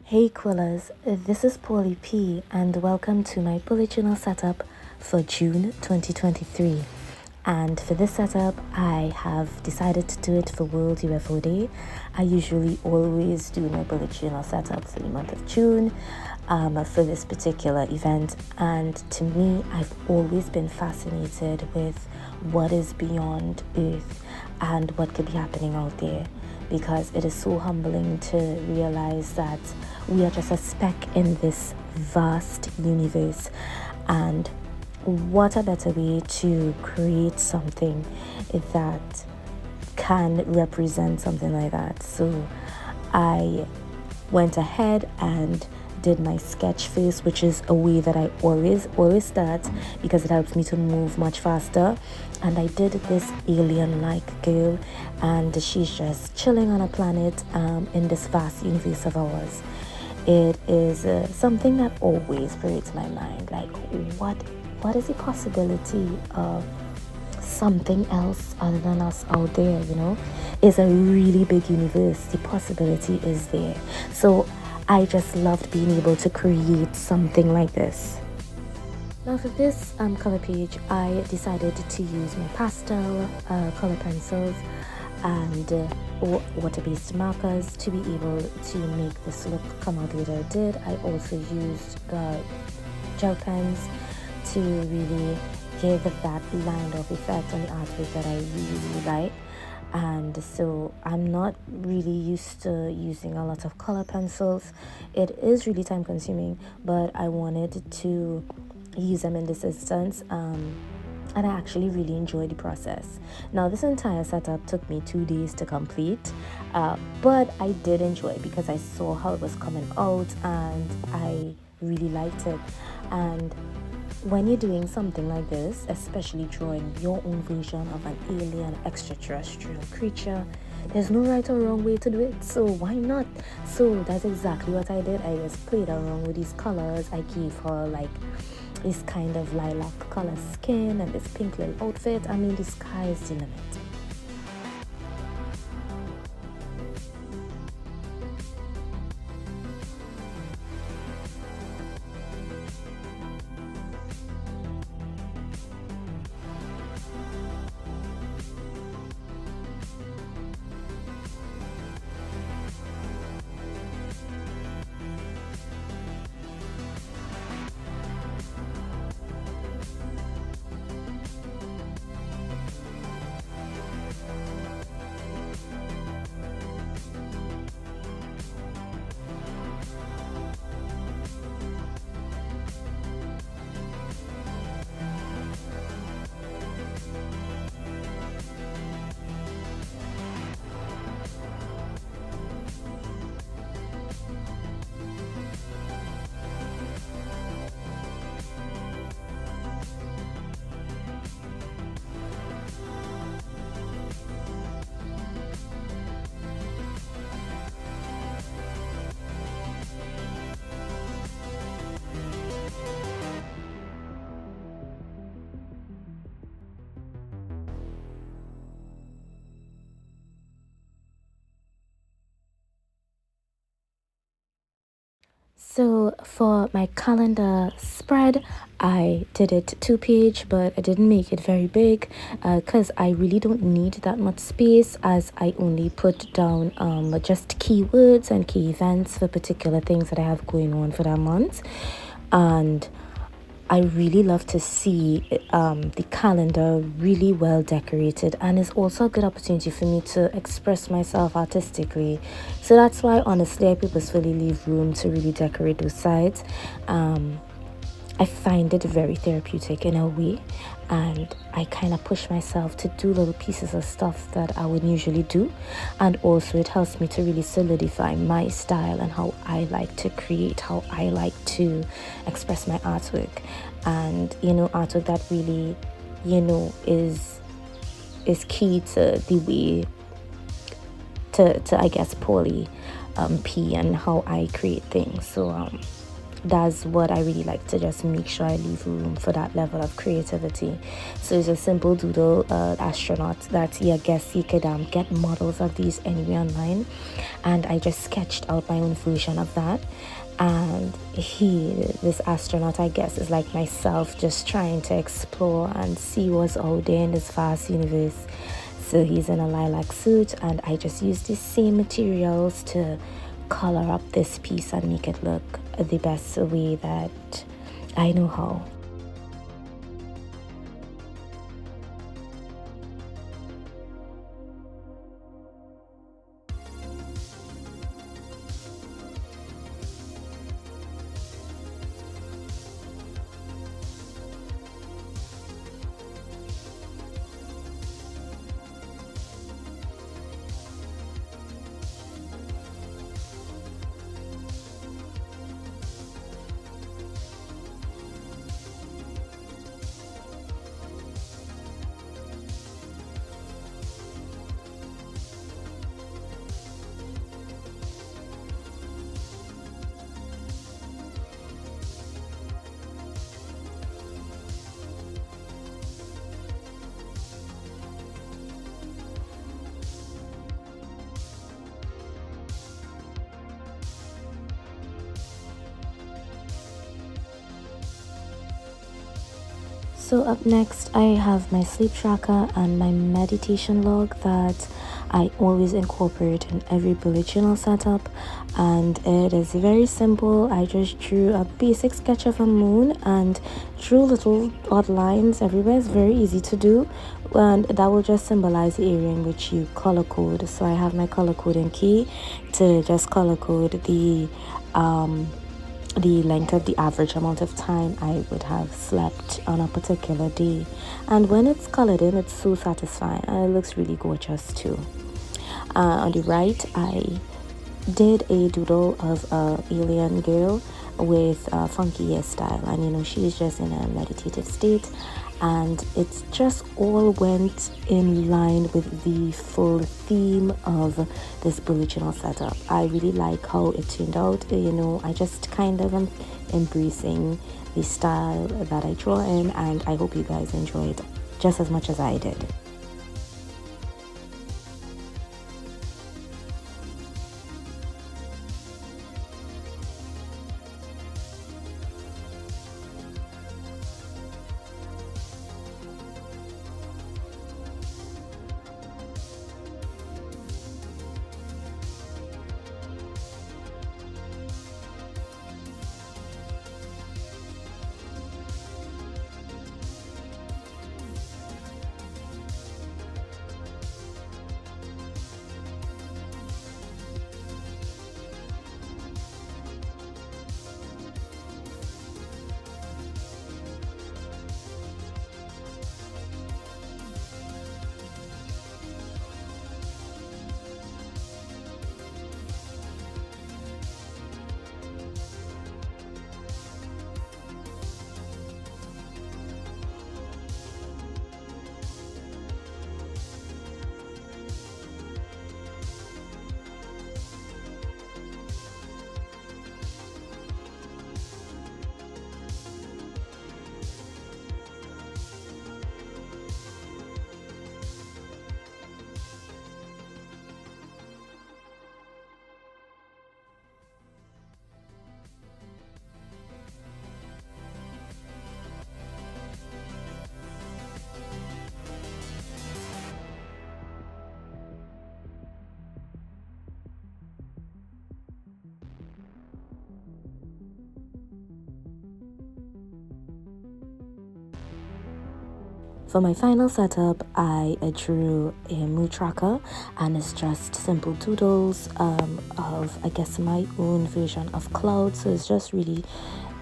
Hey Quillers, this is Paulie P and welcome to my bullet journal setup for June 2023. And for this setup, I have decided to do it for World UFO Day. I usually always do my bullet journal setup for the month of June for this particular event. And to me, I've always been fascinated with what is beyond Earth and what could be happening out there, because it is so humbling to realize that we are just a speck in this vast universe. And what a better way to create something that can represent something like that. So I went ahead and did my sketch first, which is a way that I always start because it helps me to move much faster. And I did this alien-like girl, and she's just chilling on a planet in this vast universe of ours. It is something that always breaks my mind. Like, what is the possibility of something else other than us out there? It's a really big universe. The possibility is there. So I just loved being able to create something like this. Now for this color page, I decided to use my pastel color pencils and water-based markers to be able to make this look come out the way that it did. I also used gel pens to really give that lined off effect on the artwork that I really like. And so I'm not really used to using a lot of color pencils. It is really time consuming, but I wanted to use them in this instance, and I actually really enjoyed the process. Now this entire setup took me 2 days to complete, but I did enjoy it because I saw how it was coming out and I really liked it. And when you're doing something like this, especially drawing your own version of an alien extraterrestrial creature, there's no right or wrong way to do it, so why not? So that's exactly what I did. I just played around with these colors. I gave her like this kind of lilac color skin and this pink little outfit. I mean, the sky is the limit. So for my calendar spread, I did it 2 page, but I didn't make it very big because I really don't need that much space, as I only put down just keywords and key events for particular things that I have going on for that month. And I really love to see the calendar really well decorated, and it's also a good opportunity for me to express myself artistically. So that's why, honestly, I purposefully leave room to really decorate those sides. I find it very therapeutic in a way, and I kind of push myself to do little pieces of stuff that I would usually do. And also it helps me to really solidify my style and how I like to create, how I like to express my artwork. And artwork that really is key to the way to I guess Paulie P and how I create things. So that's what I really like to just make sure I leave room for that level of creativity. So it's a simple doodle astronaut that, yeah, I guess you could get models of these anywhere online, and I just sketched out my own version of that. And this astronaut, I guess, is like myself, just trying to explore and see what's out there in this vast universe. So he's in a lilac suit, and I just used the same materials to color up this piece and make it look the best way that I know how. So up next, I have my sleep tracker and my meditation log that I always incorporate in every bullet journal setup, and it is very simple. I just drew a basic sketch of a moon and drew little odd lines everywhere. It's very easy to do, and that will just symbolize the area in which you color code. So I have my color coding key to just color code the length of the average amount of time I would have slept on a particular day. And when it's colored in, it's so satisfying, and it looks really gorgeous too. On the right, I did a doodle of a alien girl with a funky hairstyle, and she's just in a meditative state, and it's just all went in line with the full theme of this bullet journal setup. I really like how it turned out. I just kind of am embracing the style that I draw in, and I hope you guys enjoyed just as much as I did. For my final setup, I drew a mood tracker, and it's just simple doodles of, I guess, my own version of clouds. So it's just really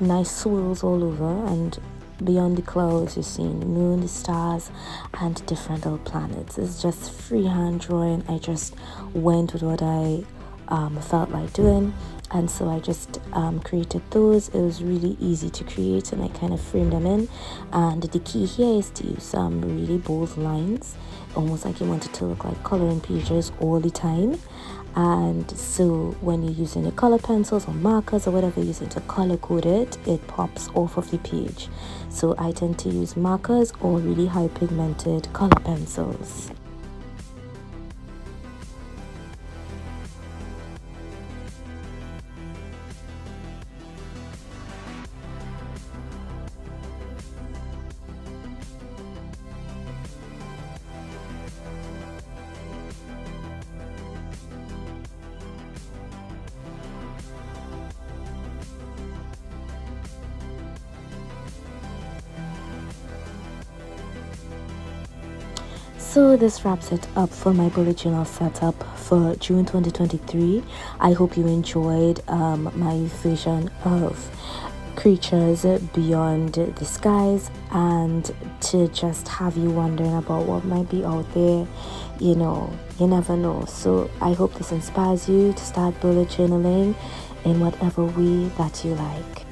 nice swirls all over, and beyond the clouds, you're seeing the moon, the stars, and different little planets. It's just freehand drawing. I just went with what I felt like doing, and so I just created those. It was really easy to create, and I kind of framed them in. And the key here is to use some really bold lines, almost like you want it to look like coloring pages all the time. And so when you're using your color pencils or markers or whatever you're using to color code it, it pops off of the page. So I tend to use markers or really high pigmented color pencils. So this wraps it up for my bullet journal setup for June 2023. I hope you enjoyed my vision of creatures beyond the skies, and to just have you wondering about what might be out there. You know, you never know. So I hope this inspires you to start bullet journaling in whatever way that you like.